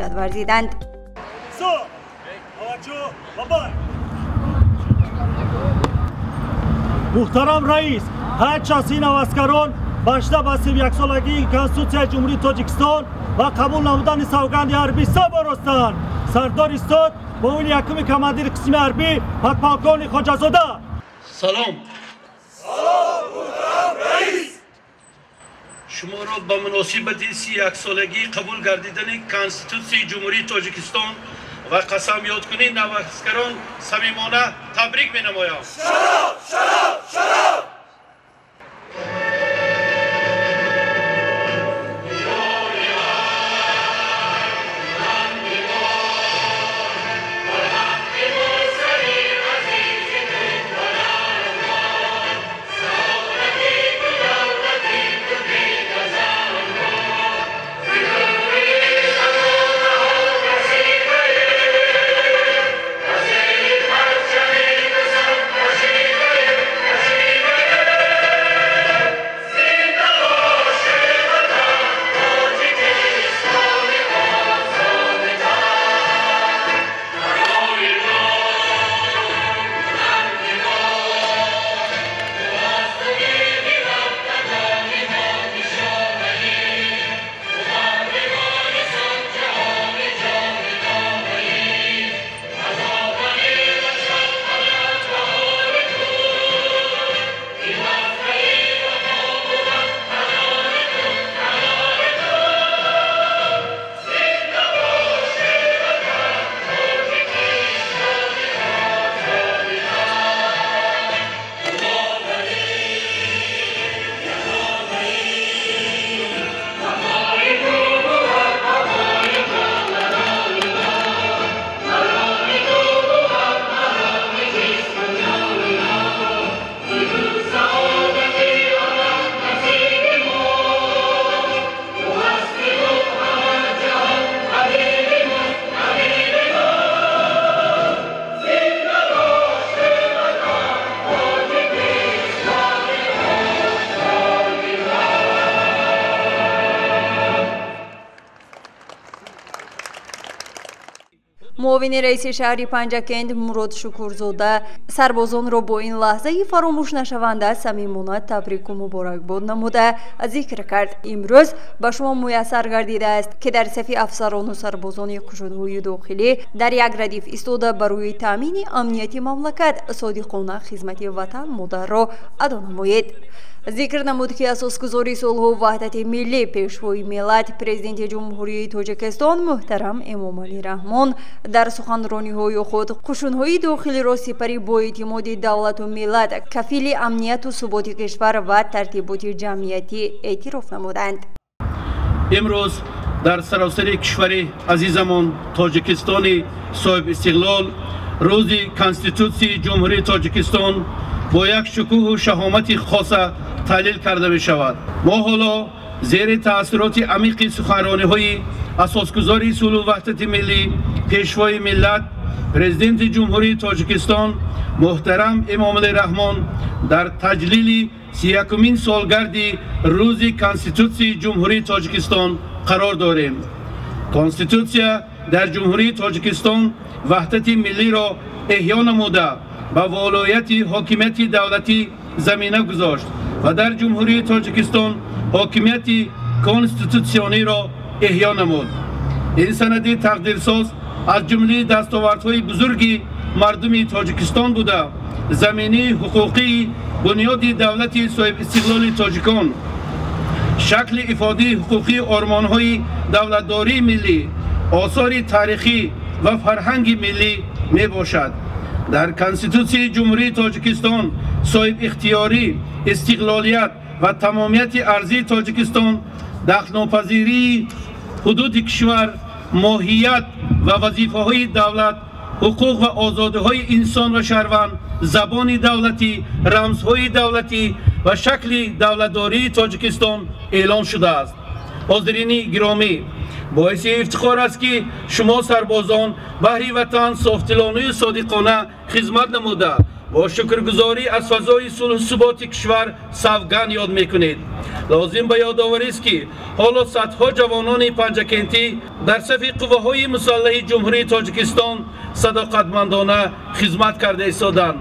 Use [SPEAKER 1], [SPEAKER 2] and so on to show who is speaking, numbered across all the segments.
[SPEAKER 1] مشارکت ورزیدند.
[SPEAKER 2] محترم رئیس، هر چاسین اواسکاران باشده با 31 سالگی کنستیتوسیای جمهوری تاجیکستان و قبول نمودن سوگند حربی برستند. سردار استاد معاون یکم کماندیر قسم حربی پاکپاکان خواجه‌زاده.
[SPEAKER 3] سلام.
[SPEAKER 4] محترم رئیس،
[SPEAKER 3] شما را با مناسبت 31 سالگی قبول گردیدن کنستیتوسیای جمهوری تاجیکستان و قسم یاد کنید نواسکران صمیمانه تبریک می‌نمایم.
[SPEAKER 4] شراب.
[SPEAKER 1] معاون رئیس شهری پنجکند مراد شکورزاده سربازان را با این لحظه فراموش نشونده صمیمانه تبریک و مبارکباد نموده ذکر کرد. امروز به شما میسر گردیده است که در صف افسران و سربازان قشون‌های داخلی در یک ردیف ایستاده برای تامین امنیت مملکت صادقانه خدمت وطن مادر را ادا نمایید. ذکر نمود که اساسگذاری صلح و وحدت ملی پیشوای ملت پرزیدنت جمهوری تاجیکستان محترم امامعلی رحمان در سخنرانی‌های خود قشون‌های داخلی را سپری با اعتماد دولت و ملت کفیل امنیت و ثبات کشور و ترتیبات جمعیتی اعتراف نمودند.
[SPEAKER 3] امروز در سراسر کشور عزیزمان تاجیکستان صاحب استقلال روز کنستیتوسیای جمهوری تاجیکستان با یک شکوه و شهامت خاص تحلیل کرده می شود. ما حالا زیر تأثیرات عمیق سخنرانی‌های اساسگذاری صلح و وحدت ملی پیشوای ملت پرزیدنت جمهوری تاجیکستان محترم امامعلی رحمان در تجلیل 31مین سالگرد روز کنستیتوسیای جمهوری تاجیکستان قرار داریم. کنستیتوسیا در جمهوری تاجیکستان وحدت ملی را احیا نموده و ولایت حاکمیت دولتی زمینه گذاشت و در جمهوری تاجیکستان حاکمیت کنستیتوسیونی را احیا نمود. این سند تقدیرساز از جمله دستاوردهای بزرگی مردم تاجیکستان بوده. زمینه حقوقی بنیاد دولت صاحب استقلال تاجیکان، شکل افاده حقوقی آرمانهای دولتداری ملی، آثار تاریخی و فرهنگ ملی می باشد. در کنستیتوسیای جمهوری تاجیکستان صاحب اختیاری، استقلالیت و تمامیت ارضی تاجیکستان، دخل‌ناپذیری حدود کشور، ماهیت و وظیفه‌های دولت، حقوق و آزادی‌های انسان و شهروند، زبان دولتی، رمزهای دولتی و شکل دولتداری تاجیکستان اعلام شده است. حاضرین گرامی، باعث افتخار است که شما سربازان بهر وطن صافدلانه و صادقانه خدمت نموده با شکرگزاری از فضای صلح و ثبات کشور سوگند یاد میکنید. لازم به یادآوری است که حالا صدها جوانان پنجکنتی در صف قوه‌های مسلح جمهوری تاجیکستان صداقتمندانه خدمت کرده ایستادند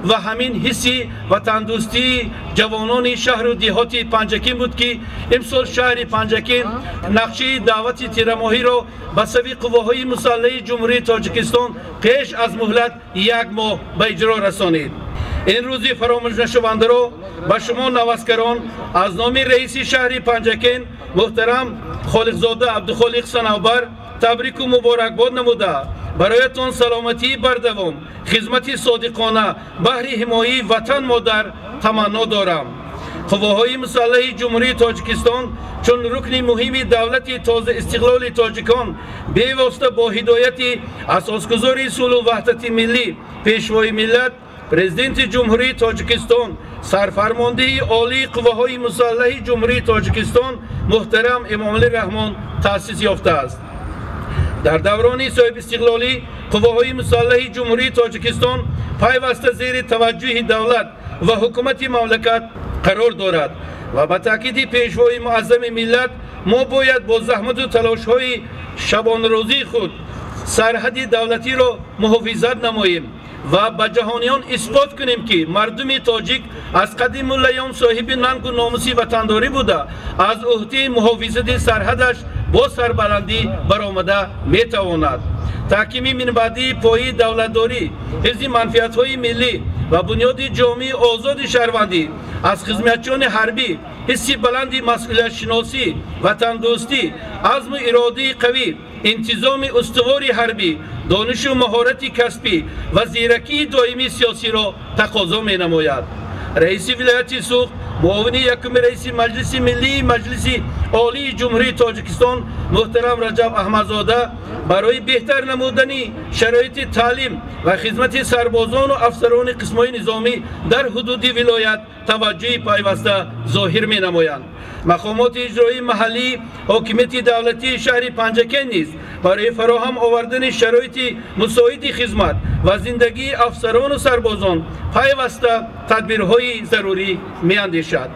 [SPEAKER 3] و همین حسی و تندرستی جوانان شهر و دیهات پنجکین بود که امسال شهر پنجکین نقشه دعوت تیرماهی را به صف قوه‌های مسلح جمهوری تاجیکستان پیش از مهلت 1 ماه به اجرا رسانید. این روزی فراموش نشونده را به شما نوسکران از نام رئیس شهر پنجکین محترم خالقزاده عبدالخالق صنوبر تبریک و مبارکباد نموده برایتان سلامتی بردوام خدمت صادقانه بهر حمایت وطن مادر تمنا دارم. قوه‌های مسلح جمهوری تاجیکستان چون رکن مهمی دولت تازه استقلال تاجیکان پیوسته با هدایت اساسگذار صلح و وحدت ملی پیشوای ملت پرزیدنت جمهوری تاجیکستان سرفرمانده عالی قوه‌های مسلح جمهوری تاجیکستان محترم امامعلی رحمان تأسیس یافته است. در دوران صاحب استقلالی قوه‌های مسلح جمهوری تاجیکستان پیوسته زیر توجه دولت و حکومت مملکت قرار دارد و با تاکید پیشوای معظم ملت ما باید با زحمت و تلاش‌های شبانه روزی خود سرحد دولتی را محافظت نماییم و به جهانیان اثبات کنیم که مردم تاجیک از قدیم الایام صاحب ننگ و ناموس وطنداری بوده از عهده محافظت سرحدش با سربلندی برآمده میتواند. تحکیم منبعدی پای دولتداری حفظ منفعت‌های ملی و بنیاد جامعه آزاد شهروندی از خدمتچیان حربی حسی بلندی مسئولیت شناسی وطن دوستی عزم و اراده قوی انتظام استوار حربی دانش و مهارت کسبی و زیرکی دائمی سیاسی را تقاضا می نماید. رئیس ولایت سوخت معاون یکم رئیس مجلس ملی مجلس عالی جمهوری تاجیکستان محترم رجب احمدزاده برای بهتر نمودن شرایط تعلیم و خدمت سربازان و افسران قسم‌های نظامی در حدود ولایت توجه پیوسته ظاهر می نمایند. مقامات اجرایی محلی حاکمیت دولتی شهر پنجکین نیز برای فراهم آوردن شرایط مساعد خدمت و زندگی افسران و سربازان پیوسته تدبیرهای ضروری می اندیشد.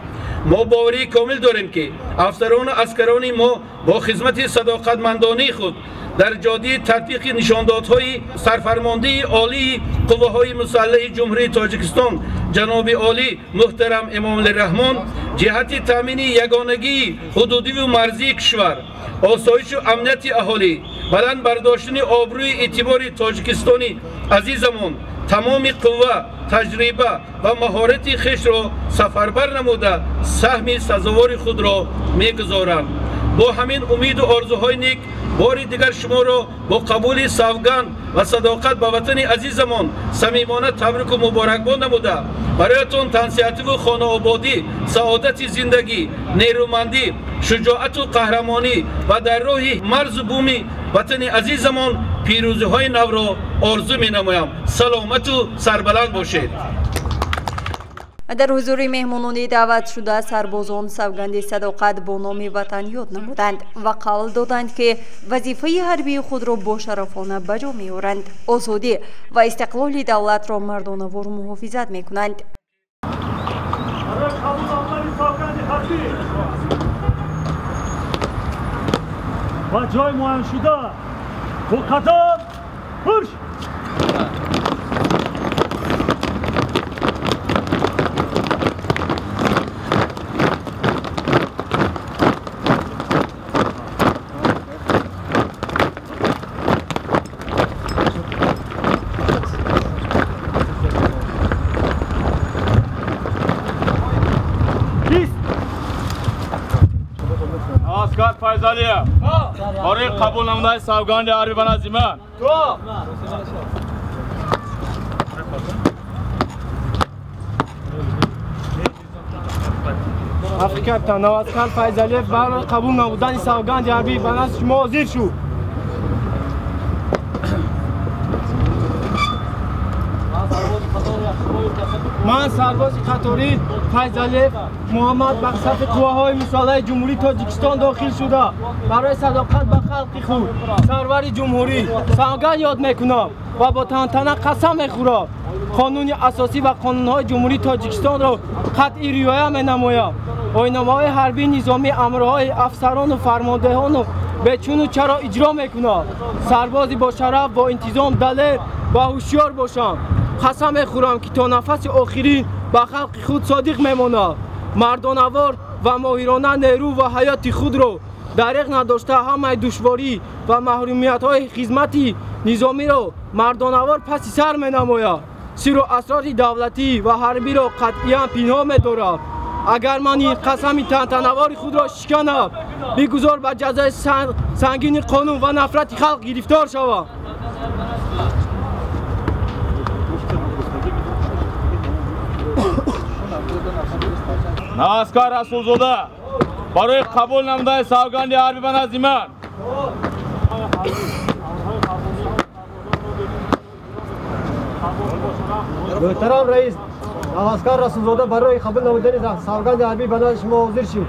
[SPEAKER 3] ما باوری کامل داریم که افسران و عسکران ما با خدمت صداقتمندانه خود در جاده تطبیق نشاندادهای سرفرمانده عالی قوه‌های مسلح جمهوری تاجیکستان جناب عالی محترم امامعلی رحمان جهت تامین یگانگی حدودی و مرزی کشور، آسایش و امنیت اهالی، بلند برداشتن آبروی اعتبار تاجیکستانی عزیزمان تمام قوه، تجربه و مهارت خویش را سفربر نموده سهم سزاوار خود را میگذارم. با همین امید و آرزوهای نیک بار دیگر شما را با قبول سوگند و صداقت به وطن عزیزمان صمیمانه تبریک و مبارکباد نموده برایتان تنصیحاتی و خانه آبادی، سعادت زندگی، نیرومندی، شجاعت و قهرمانی و در راه مرز و بوم وطن عزیزمان پیروزی های نو را آرزو می نمایم. سلامت و سربلند باشید.
[SPEAKER 1] در حضور مهمانان دعوت شده سربازان سوگند صداقت با نام وطن یاد نمودند و قول دادند که وظیفه حربی خود را با شرفانه بجا می‌آورند، آزادی و استقلال دولت را مردانه‌وار محافظت می‌کنند.
[SPEAKER 2] و جای معین شده با قدم پرش
[SPEAKER 4] اسکر فیضالیه برای قبول نموده سوگند حربی به نزد من.
[SPEAKER 5] کپتان اسکر فیضالیه برای قبول نمودن سوگند حربی به نزد شما حاضر شو. من سرباز قطاری فیض‌علیف محمد به صف قواهای مسلح جمهوری تاجیکستان داخل شده برای صداقت به خلق خود سرور جمهوری سوگند یاد میکنم و با تنتنه قسم میخورم قانون اساسی و قانونهای جمهوری تاجیکستان را قطعی رعایت می‌نمایم. آیین‌نامه‌های حربی نظامی امرهای افسران و فرماندهان و به چون و چرا اجرا میکنم. سربازی با شرف با انتظام دلیر و هوشیار باشم. قسم میخورم که تا نفس آخرین به خلق خود صادق میمانم. مردانوار و ماهرانه نیرو و حیات خود را دریغ نداشته همه دشواری و محرومیت‌های خدمتی نظامی را مردانوار پس سر می‌نماید. سر و اسرار دولتی و حربی را قطعاً پنهان می‌دارم. اگر من این قسم تنتنوار خود را شکنم بگذار به جزای سنگین قانون و نفرت خلق گرفتار شوم.
[SPEAKER 4] نواسکار رسولزاده برای قبول نموده سوگند حربی به نزد من.
[SPEAKER 6] محترم رئیس، نواسکار رسولزاده برای قبول نمودن سوگند حربی به نزد شما حاضر شد.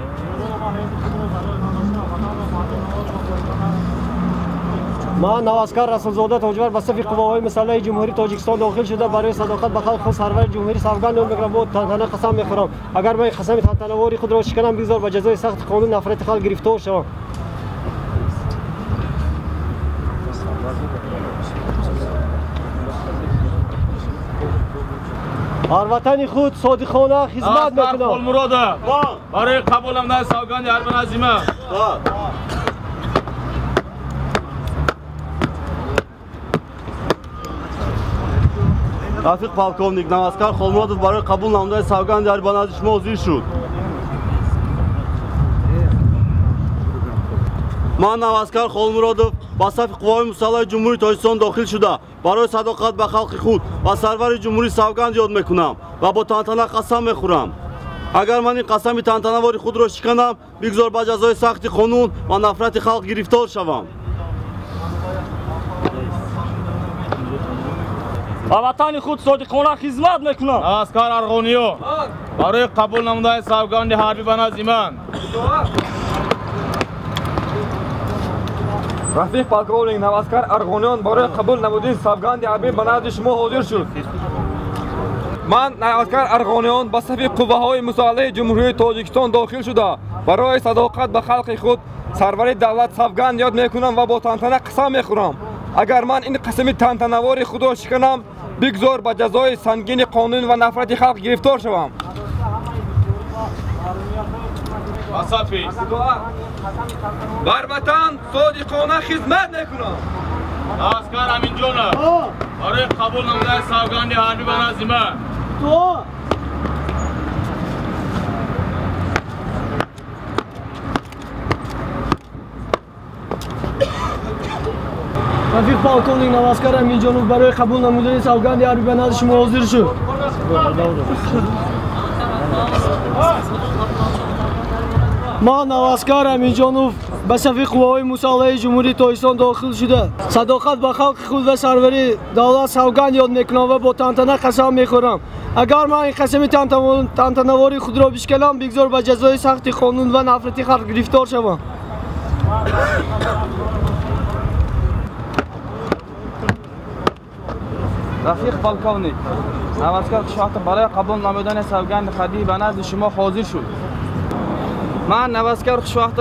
[SPEAKER 6] من نواسکار رسولزاده تاجور به صف قواهای مسلح جمهوری تاجیکستان داخل شده برای صداقت به خلق خود سرور جمهوری سوگند می‌خورم و تنتنه قسم می‌خورم اگر من قسم تنتنه‌واری خود را شکنم بگذار به جزای سخت قانون نفرت خلق گرفتار شوم. هر وطن خود صادقانه خدمت میکنم.
[SPEAKER 4] مراده برای قبول نموده سوگند حربی به نزد من.
[SPEAKER 7] رفیق پالکوونیک، نواسکار خولمرادوف برای قبول نموده سوگند حربی به نزد شما حاضر شد. من نواسکار خولمرادوف با صف قوای مسلح جمهوری تاجیکستان داخل شده برای صداقت به خلق خود و سرور جمهوری سوگند یاد میکنم و با تنتنه قسم میخورم اگر من این قسم تنتنه‌واری خود را شکنم بگذار به جزای سخت قانون و نفرت خلق گرفتار شوم.
[SPEAKER 5] و وطن خود صادقانه خدمت میکنم.
[SPEAKER 4] نواسکار ارغونیو برای قبول نموده سوگند حربی به نزد من.
[SPEAKER 8] رفیق پالکوونیک، نواسکار ارغونیان برای قبول نمودن سوگند حربی به نزد شما حاضر شد. من نواسکار ارغونیان به صف قواهای مسلح جمهوری تاجیکستان داخل شده برای صداقت به خلق خود سرور دولت سوگند یاد میکنم و با تنتنه قسم میخورم اگر من این قسم تنتنه‌واری خود را شکنم بگذار به جزای سنگین قانون و نفرت خلق گرفتار شوم.
[SPEAKER 4] وصفی
[SPEAKER 8] بر وطن صادقانه خدمت میکنم.
[SPEAKER 4] نواسکار امین جانه برای قبول نموده سوگند حربی به نزد من.
[SPEAKER 6] رفیق پالکوونیک، نواسکار امین جانوف برای قبول نمودن سوگند حربی به نزد شما حاضر شد. من نواسکار امین جانوف به صف قواهای مسلح جمهوری تاجیکستان داخل شده صداقت به خلق خود و سروری دولت سوگند یاد میکنم و با تنتنه قسم میخورم اگر من این قسم تنتنه‌واری خود را بشکنم بگذار به جزای سخت قانون و نفرت خلق گرفتار شوم.
[SPEAKER 8] رفیق پالکوونیک، نواسکار شاخت برای قبول نمودن سوگند حربی به نزد شما حاضر شد. من نواسکار خوشوقت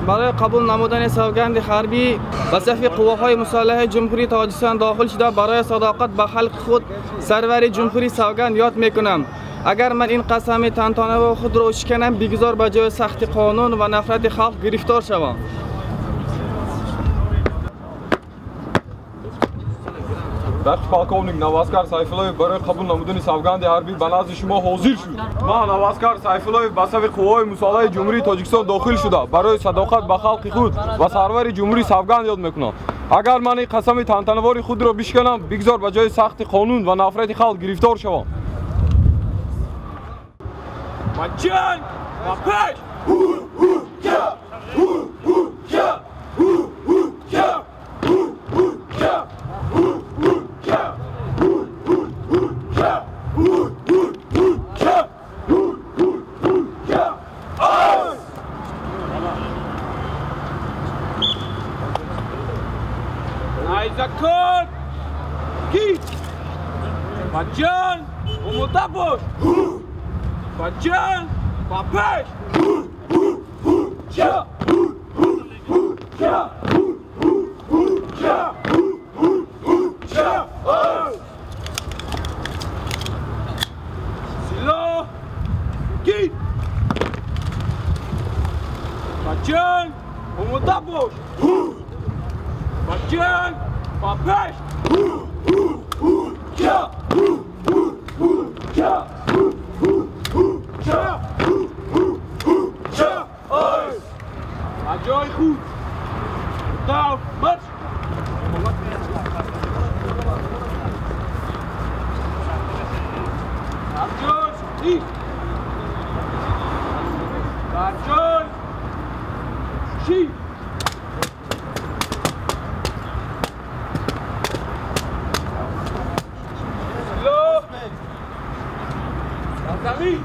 [SPEAKER 8] برای قبول نمودن سوگند حربی به صف قواهای مسلح جمهوری تاجیکستان داخل شده برای صداقت به خلق خود سرور جمهوری سوگند یاد میکنم اگر من این قسم تنتنه خود را شکنم بگذار به جای سخت قانون و نفرت خلق گرفتار شوم. رفیق پالکوونیک، نواسکار سیفالویف برای قبول نمودن سوگند حربی به نزد شما حاضر شد. من نواسکار سیفالویف به صف قوای مسلح جمهوری تاجیکستان داخل شده برای صداقت به خلق خود و سرور جمهوری سوگند یاد میکنم اگر من این قسم تنتنه‌واری خود را بشکنم بگذار به جای سخت قانون و نفرت خلق گرفتار شوم.
[SPEAKER 4] جایزه کن کی بچان اومده باش بچان با پیش چا چا چا چا سلاح کی بچان اومده باش بچان با پیش چا چا چا چا جای خود داو مرش برجاش ای برجاش شی سلو زمین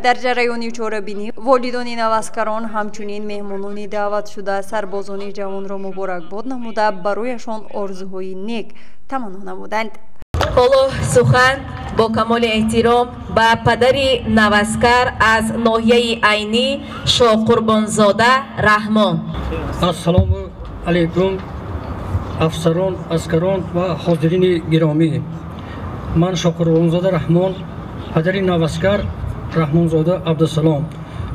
[SPEAKER 1] در جریان چوربینی والدان نواسکران همچنین مهمانان دعوت شده سربازان جوان را مبارکباد نموده برایشان آرزوهای نیک تمنا نمودند.
[SPEAKER 9] حالا سخن با کمال احترام به پدری نواسکر از ناحیه عینی شاه قربانزاده رحمان.
[SPEAKER 10] السلام علیکم افسران، عسکران و حاضرین گرامی. من شاه قربانزاده رحمان، پدری نواسکر رحمانزاده عبدالسلام.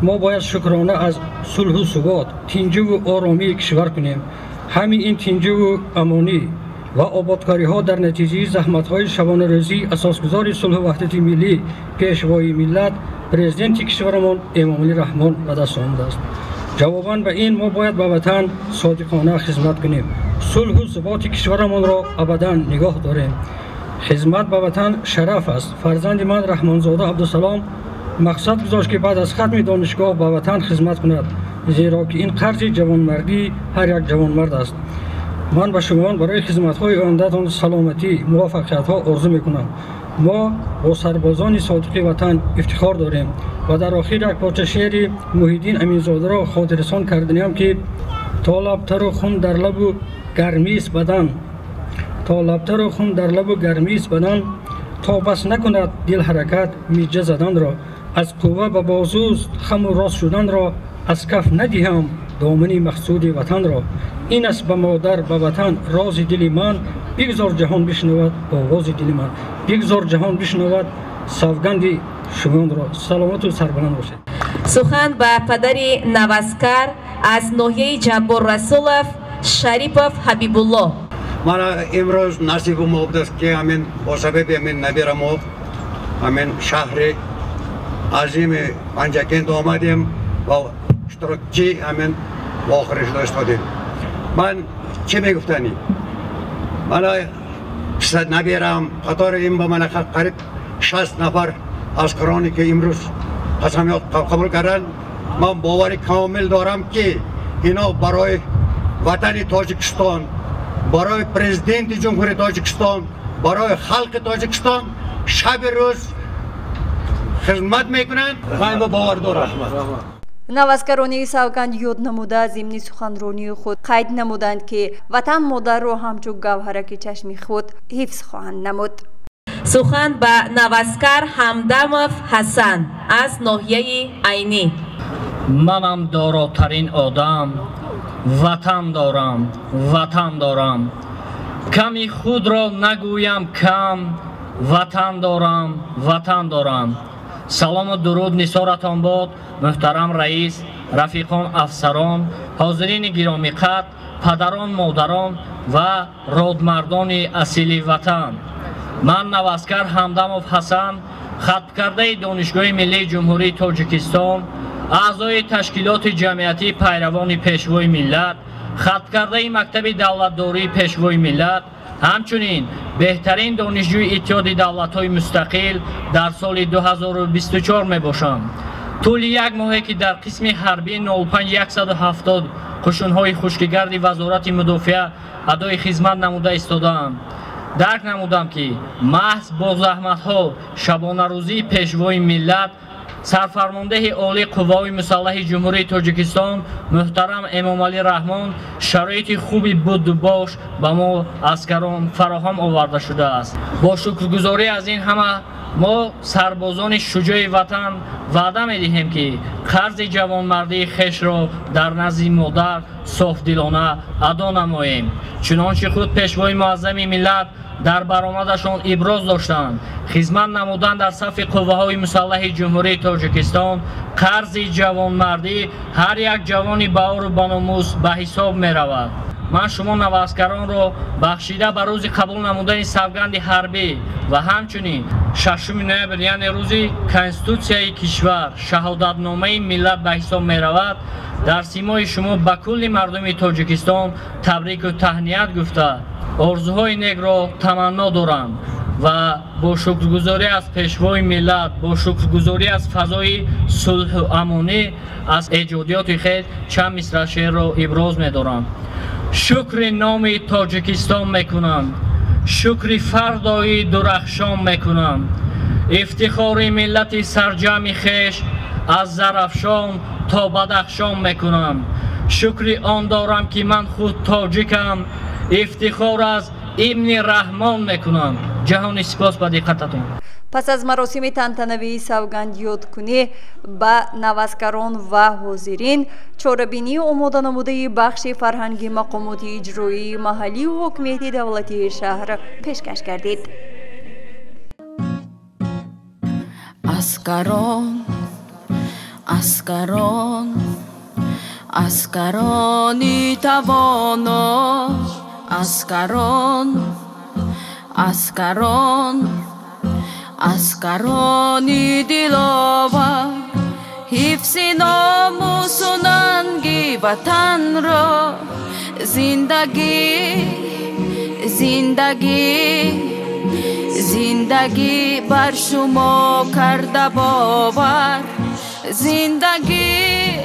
[SPEAKER 10] ما باید شکرانه از صلح و ثبات، تنجی و آرامی کشور کنیم. همین این تنجی و امانی و آبادکاری ها در نتیجه زحمت های شبانه روزی اساسگزار صلح و وحدت ملی پیشوای ملت پرزیدنت کشورمان امام علی رحمان به دست آمده است. جواباً به این ما باید به وطن صادقانه خدمت کنیم. صلح و ثبات کشورمان را ابدا نگاه داریم. خدمت به وطن شرف است. فرزند من رحمانزاده عبدالسلام مقصد گذاشت که بعد از ختم دانشگاه به وطن خدمت کند، زیرا که این قرض جوانمردی هر یک جوانمرد است. من به شما برای خدمت‌های آینده‌تان سلامتی، موفقیت‌ها آرزو می‌کنم. ما با سربازان صادق وطن افتخار داریم و در آخر یک پارچه شعر محیدین امینزاده را خاطررسان کرده‌ام که تا لب‌تر و خون در لب و گرمی است بدن، تا لب‌تر و خون در لب و گرمی است بدن، تا بس نکند دل حرکت میجه زدن را، از قوه به بازوست خم و راست شدن را، از کف ندیهم دامنی مقصود وطن را. این است به مادر به وطن راز دل من، بگذار جهان بشنود آواز دل من، بگذار جهان بشنود سوگند شما را. سلامت و سربلند باشید.
[SPEAKER 9] سخن به پدری نواسکر از ناحیه جبار رسولов شریپов حبیب الله.
[SPEAKER 11] من امروز نصیبم است که همین با سبب همین نبیرم همین شهر عظیم پنجکند آمدیم و اشتراکچی همین آخرش داشتیم. من چی میگفتنی؟ من نبیرم قطار این با من قریب 60 نفر عسکرانی که امروز قسمیات قبول کردن، من باور کامل دارم که اینا برای وطن تاجیکستان، برای پرزیدنت جمهوری تاجیکستان، برای خلق تاجیکستان شب روز خدمت میکنند. من باور دارم.
[SPEAKER 1] نواسکرانی سوگند یاد نموده ضمن سخنرانی خود قید نمودند که وطن مادر را همچون گوهرک چشم خود حفظ خواهند نمود.
[SPEAKER 9] سخن به نواسکر همدمов حسن از ناحیه عینی.
[SPEAKER 10] منم داراترین آدم، وطن دارم، وطن دارم، کمی خود را نگویم کم، وطن دارم، وطن دارم. سلام و درود نثارتان باد محترم رئیس، رفیقان افسران، حاضرین گرامی قدر، پدران، مادران و رودمردان اصیل وطن. من نواسکر همدمов حسن، ختم کرده دانشگاه ملی جمهوری تاجیکستان، اعضای تشکیلات جمعیتی پیروان پیشوای ملت، ختم کرده مکتب دولتداری پیشوای ملت، همچنین بهترین دانشجوی اتحاد دولت‌های مستقل در سال 2024 می باشم. طول یک ماهی که در قسم حربی 05170 قشون‌های خشکگرد وزارت مدافع ادای خدمت نموده ایستادم. درک نمودم که محض با زحمت‌ها شبانه روزی پیشوای ملت سرفرمانده عالی قوای مسلح جمهوری تاجیکستان محترم امام علی رحمان شرایط خوبی بود و باش به ما عسکران فراهم آورده شده است. با شکرگزاری از این همه ما سربازان شجاع وطن وعده می‌دهیم که قرض جوانمردی خویش را در نزد مادر صافدلانه ادا نماییم. چنانچه خود پیشوای معظم ملت در برآمدشان ابراز داشتند، خدمت نمودن در صف قوه‌های مسلح جمهوری تاجیکستان قرض جوانمردی هر یک جوانی با اور و بناموس به حساب می رود. من شما نوازکران رو بخشیده به روز قبول نمودن سوگند حربی و همچنین 6 نوامبر یعنی روز کنستیتوسیای کشور شهادتنامه ملت به حساب می رود، در سیمای شما به کل مردم تاجیکستان تبریک و تهنیت گفته آرزوهای نیک را تمنا دارم و با شکرگزاری از پیشوای ملت، با شکرگزاری از فضای صلح و امنی از ایجادیات خود چند مصرع شعر را ابراز می‌دارم. شکر نام تاجیکستان میکنم، شکر فردای درخشان میکنم، افتخار ملت سرجم خویش از زرافشان تا بدخشان میکنم. شکر آن دارم که من خود تاجیکم، افتخار از ابن رحمان میکنم. جهانی سپاس به دقتتون.
[SPEAKER 1] پس از مراسم تنتنوی سوگند یادکنی به نوازکران و حاضرین، چاره‌بینی آماده نموده بخش فرهنگی مقامات اجرایی محلی و حاکمیت دولتی شهر پیشکش گردید.
[SPEAKER 12] اسکران اسکران اسکرانی توانا، اسکران اسکران اسکرانی دلاور، حفظ ناموس و ننگ وطن را زندگی زندگی زندگی بر شما کرده باور، زندگی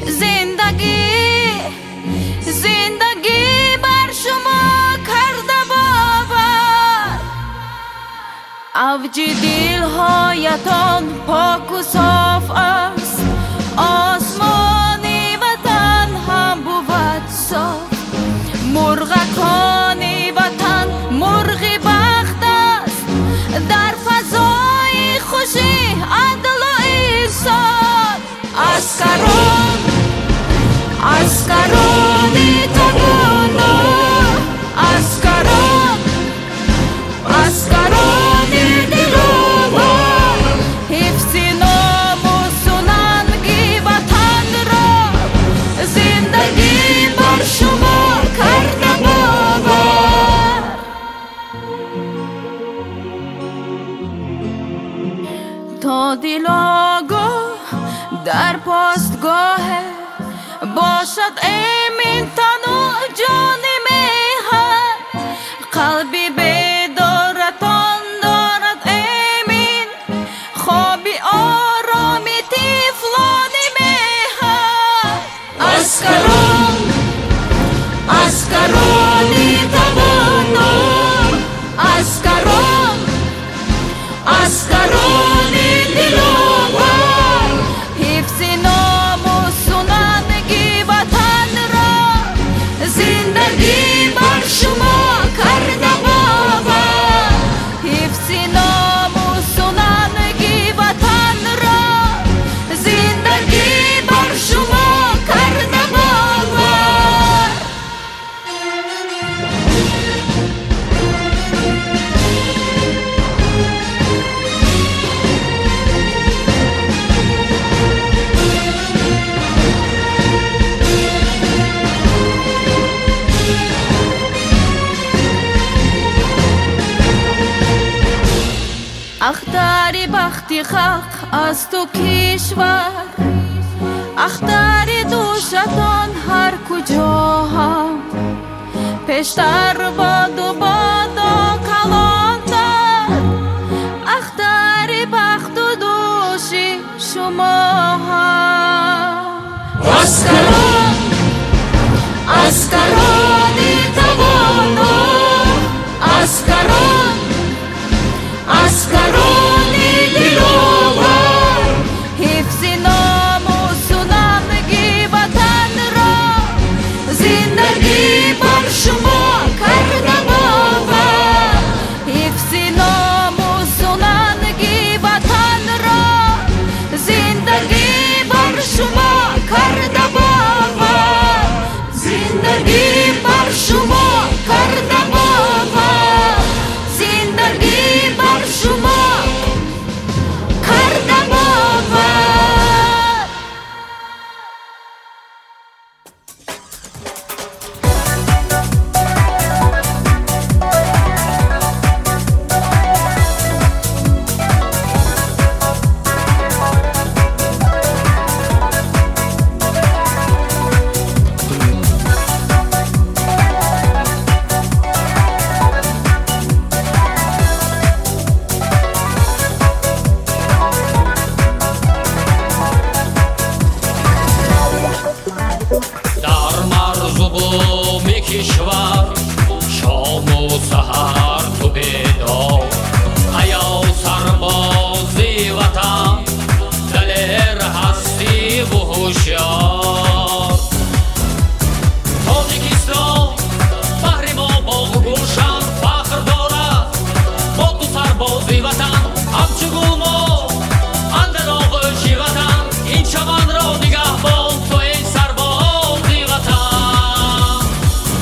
[SPEAKER 12] زندگی زندگی بر شما کرده باور. اوج دلهایتان پاک و صاف است، آسمانی وطن هم بود صاف. مرغکانی وطن مرغ بخت است، در فضای خوشی عدل و احسان. اسکران اسکرانی توانا، اسکران اسکرانی دلاور، حفظ ناموس و ننگ وطن را زندگی بر شما کرده باور. تا دل آگاه در پاستگاه باشد امین تن و جان میهن، قلبی بیدارتان دارد امین، خوابی آرامی طفلان میهن. اسکران اسکرانی توانا، اسکران اسکرانی دلاور، حفظ ناموس و ننگ وطن را زندگی بر شما کرده باور، حفظ ناموس و ننگ وطن را زندگی بر شما کرده باور. اختر بخت خلق از تو کشور، اختر دوشتان هر کجا هم، پیشتر باد و بادا کلانتر، اختر بخت و دوشی شما هم. اسکران اسکرانی توانا، اسکران اسکرانی دلاور، حفظ ناموس و ننگ وطن را زندگی بر شما کرده باور، حفظ ناموس و ننگ وطن را زندگی بر شما کرده باور.
[SPEAKER 10] تمام کشور شام و سحر تو بیدار ایا سربازی وطن دلیر هستی و هوشیار تاجیکستان بحر ما باغ و گلشن فخر دارد با تو سربازی وطن همچو گل ما اندر آغوشی وطن این چمن را نگهبان تو ای سربازی وطن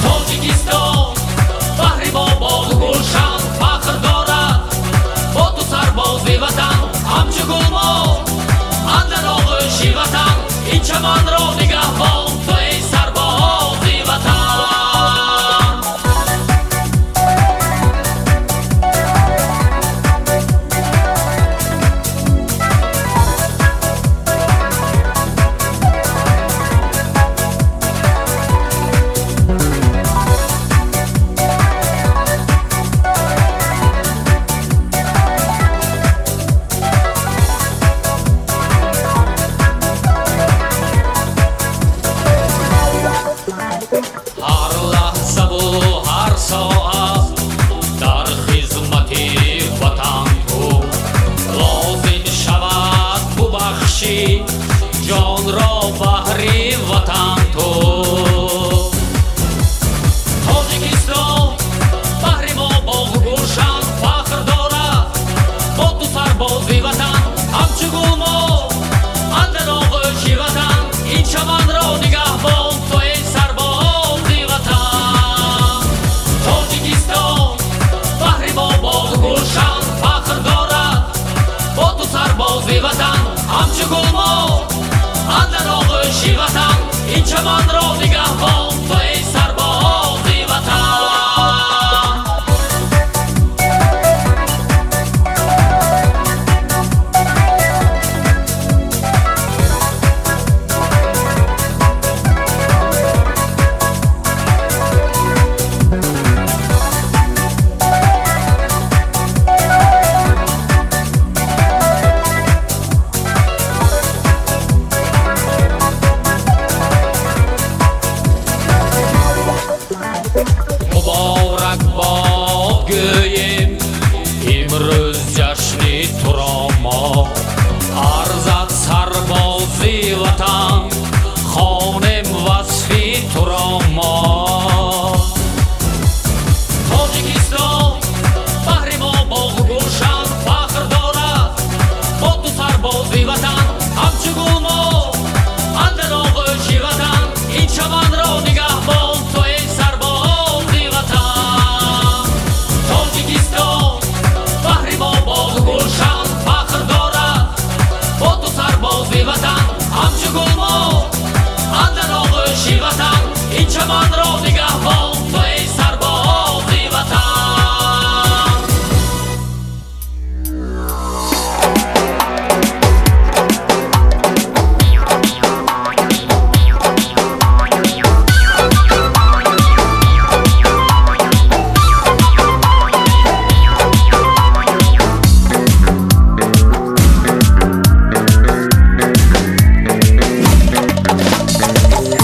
[SPEAKER 10] تاجیکستان بحر ما باغ و گلشن فخر دارد با تو سربازی وطن همچو گل ما اندر آغوشی وطن این چمن را نگهبان تو ای سربازی وطن جان را بحری وطن تو تاجیکستان بحر ما باغ و گلشن فخر دارد با تو سربازی وطن همچو گل ما اندر آغوشی وطن این چمن را نگهبان تو ای سربازی وطن تاجیکستان بحر ما باغ و گلشن فخر دارد با تو سربازی وطن همچو گل ما اندر آغوشی وطن این چمن را نگهبان تو ای سربازی وطن وطن خانم وصفی تو را ما تاجیکستان بحر ما باغ و گلشن فخر دارد با تو سربازی وطن همچو گل ما اندر آغوشی وطن این چمن را نگهبان تو ای سربازی وطن تاجیکستان بحر ما باغ و گلشن فخر دارد با تو سربازی وطن همچو گل ما اندر آغوشی وطن این چمن را نگهبان تو ای سربازی وطن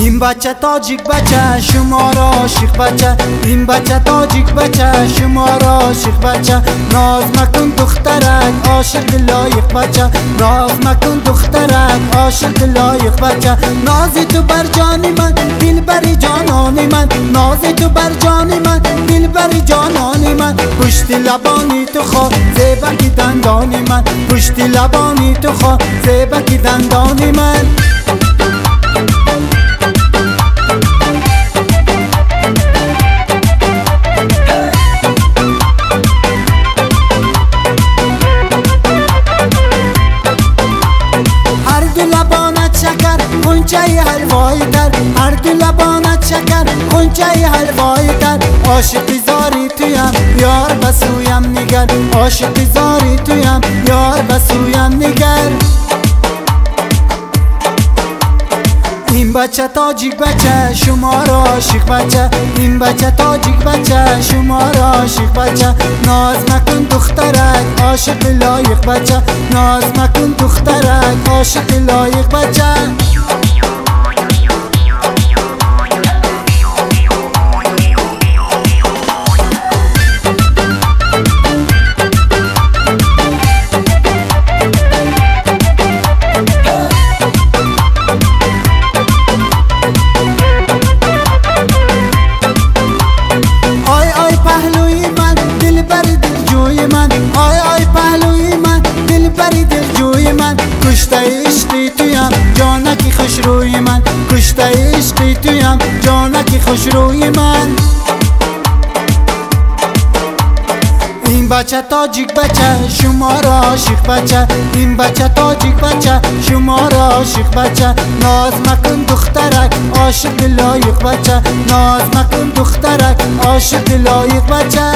[SPEAKER 13] این بچه تاجیک بچه شما را عاشق بچه این بچه تاجیک بچه شما را عاشق بچه ناز مکن دخترک عاشق لایق بچه ناز مکن دخترک عاشق لایق بچه نازی تو بر جان من دل بری جانانی من نازی تو بر جان من دل بری جانانی من پشت لبانی تو خواه زیبکی دندانی من پشت لبانی تو خواه زیبکی دندانی من خونچه حلوایی تر هر دو لبانت شکر خونچه حلوایی تر عاشقی زاری تویم یار بسویم نگر عاشقی زاری تویم یار بسویم نگر این بچه تاجیک بچه شما را عاشق بچه این بچه تاجیک بچه شما را عاشق بچه ناز مکن دخترک عاشق لایق بچه ناز مکن دخترک عاشق لایق بچه کشته عشقی تویم جانکی خوش روی من کشته عشقی تویم جانکی خوش روی من این بچه تاجیک بچه شما را عاشق بچه این بچه تاجیک بچه شما را عاشق بچه ناز مکن دخترک عاشق لایق بچه ناز مکن دخترک عاشق لایق بچه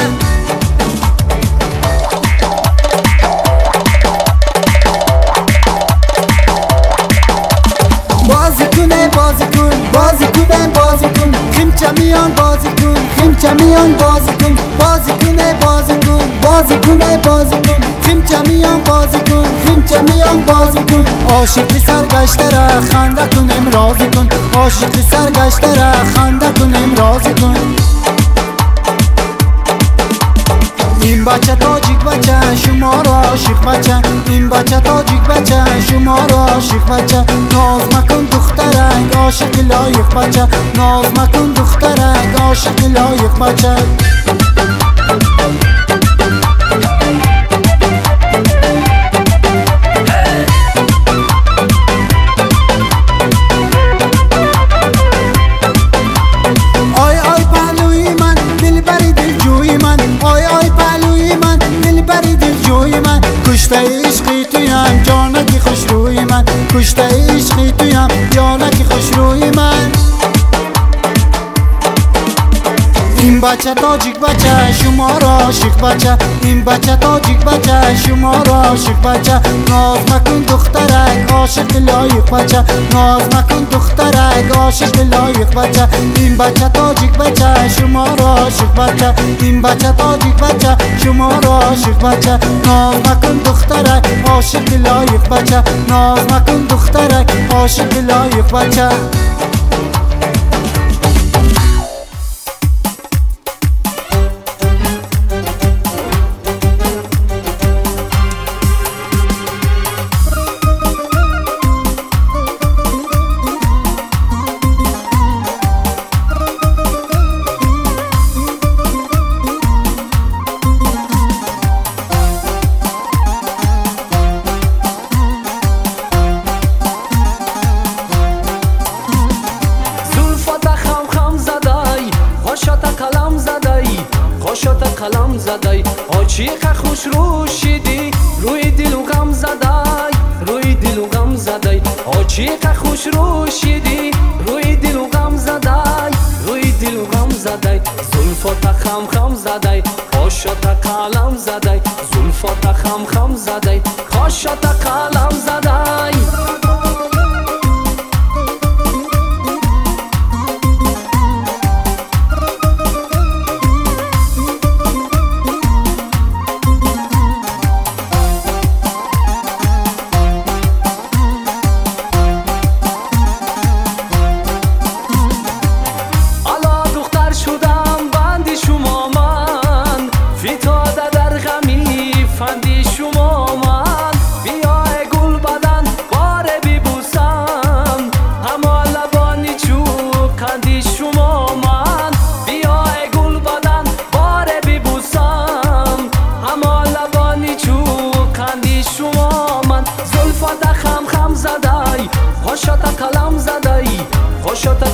[SPEAKER 13] بازی کنه بازی کن بازی کن بازی کن خیمچه میان بازی کن خیمچه میان بازی کن بازی کنه بازی کن بازی کنه بازی کن خیمچه میان بازی کن خیمچه میان بازی کن عاشقی سرگشته را خنده کنیم راضی کن عاشقی سرگشته را خنده کنیم راضی کن این بچه تاجیک بچه شما را عاشق بچه این بچه تاجیک بچه شما را عاشق بچه ناز مکن دخترک عاشق لایق بچه ناز مکن دخترک عاشق لایق بچه کشته عشقی تویم جانکی خوش روی من کشته عشقی تویم جانکی خوش روی من این بچه تاجیک بچه شما را عاشق بچه این بچه تاجیک بچه شما را عاشق بچه ناز مکن دخترک عاشق لایق بچه ناز مکن دخترک عاشق لایق بچه این بچه تاجیک بچه شما را عاشق بچه این بچه تاجیک بچه شما را عاشق بچه ناز مکن دخترک عاشق لایق بچه ناز مکن دخترک عاشق لایق بچه
[SPEAKER 14] قلم زدای عاشق خوش روشیدی روی دل و غم زدای روی دل و غم زدای عاشق خوش روشیدی روی دل و غم زدای روی دل و غم زدای زلفات خم خم زدای خاشات قلم زدای زلفات خم خم زدای خاشات قلم زدای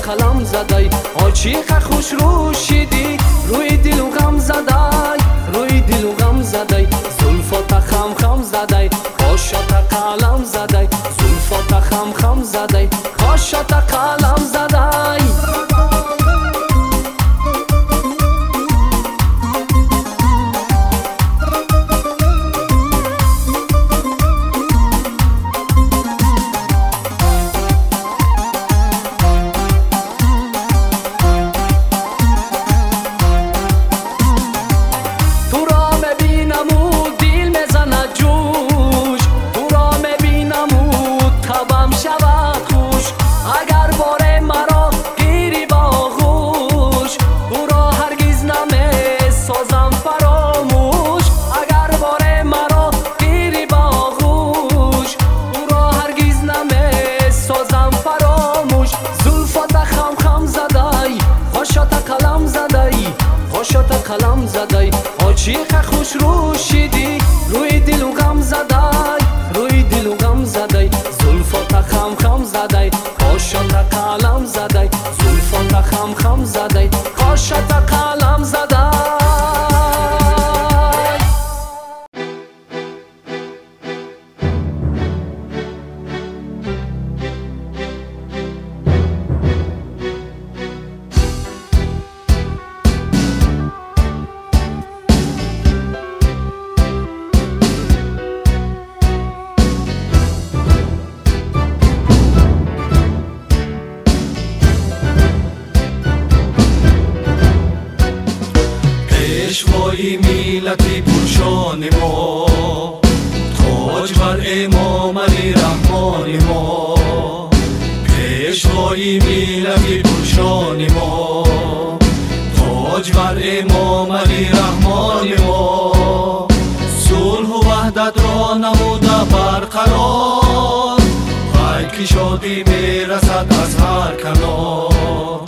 [SPEAKER 14] قلم زدای عاشق خوش روشیدی روی دل و غم زدای روی دل و غم زدای زلفات خم خم زدای خاشات قلم زدای زلفات خم خم زدای خاشات قلم زدای قلم زدای عاشق خوش روشیدی روی دل و غم زدای روی دل و غم زدای پیشوای ملتی پرشان ما تاج بر امام علی رحمان ما پیشوای ملتی پرشان ما تاج بر امام علی رحمان ما صلح و وحدت را نموده برقرار که شادی میرسد از هر کنار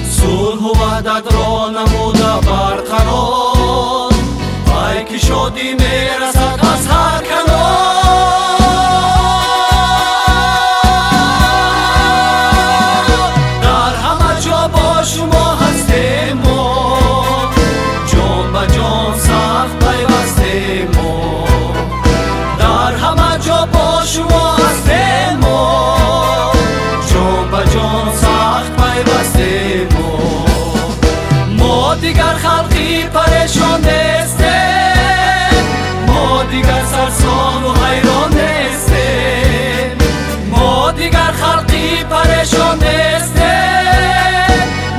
[SPEAKER 14] صلح و وحدت را نموده برقرار ای که شادی میرسد از هر کنار در همه جا با شما هستیم ما جان به جان سخت پیوستیم ما در همه جا با شما هستیم ما دیگر خلقی پریشان نیستیم ما دیگر سرسان و حیران نیستیم ما دیگر خلقی پریشان نیستیم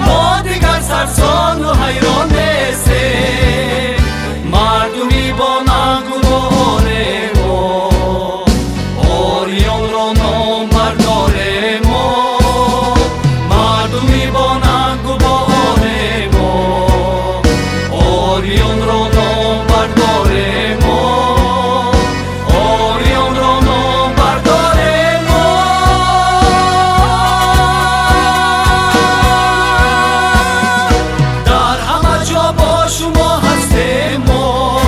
[SPEAKER 14] ما دیگر سرسان و حیران نیستیم مردمی با نگوان ما آریان را نام برداریم ما مردمی با نگوان آریان را نام برداریم ما آریان را نام برداریم ما در همه جا با شما هستیم ما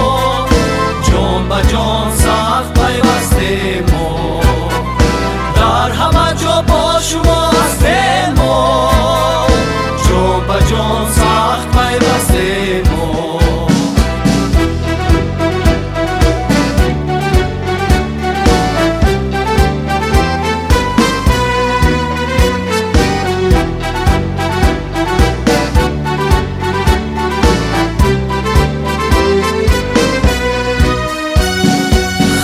[SPEAKER 14] جان به جان سخت پیوستیم ما در همه جا با شما هستیم ما جان به جان سخت پیوستیم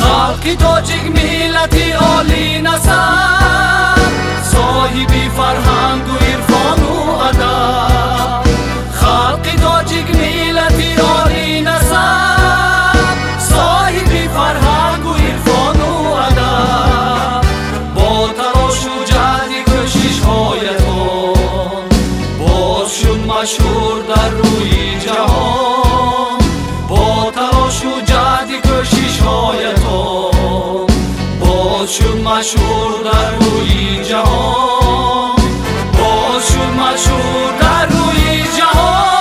[SPEAKER 14] خلقی تاجیک ملتی عالی نسب صاحبی فرهنگ و عرفان و ادب خلقی تاجیک ملتی عالی نسب صاحبی فرهنگ و عرفان و ادب با تلاش و جهد کوشش هایتان باز شد مشهور در روی جهان با تلاش و جهد کوشش هایتان باز شد مشهور در روی جهان باز شد مشهور در روی جهان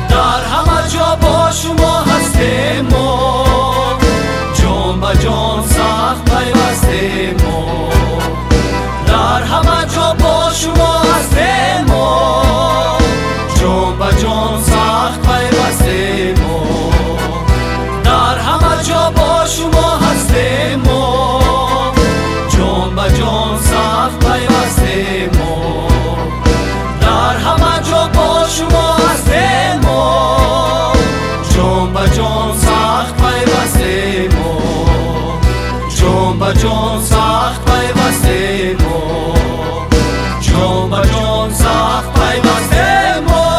[SPEAKER 14] در همه جا با شما هستیم ما جان به جان سخت پیوستیم ما در همه جا با شما هستیم ما جان به جان سخت پیوستیم ما در همه جا با شما هستیم ما جان به جان سخت پیوستیم ما در همه جا با شما هستیم ما جان به جان سخت پیوستیم ما جان به جان سخت پیوستیم ما جان به جان سخت پیوستیم ما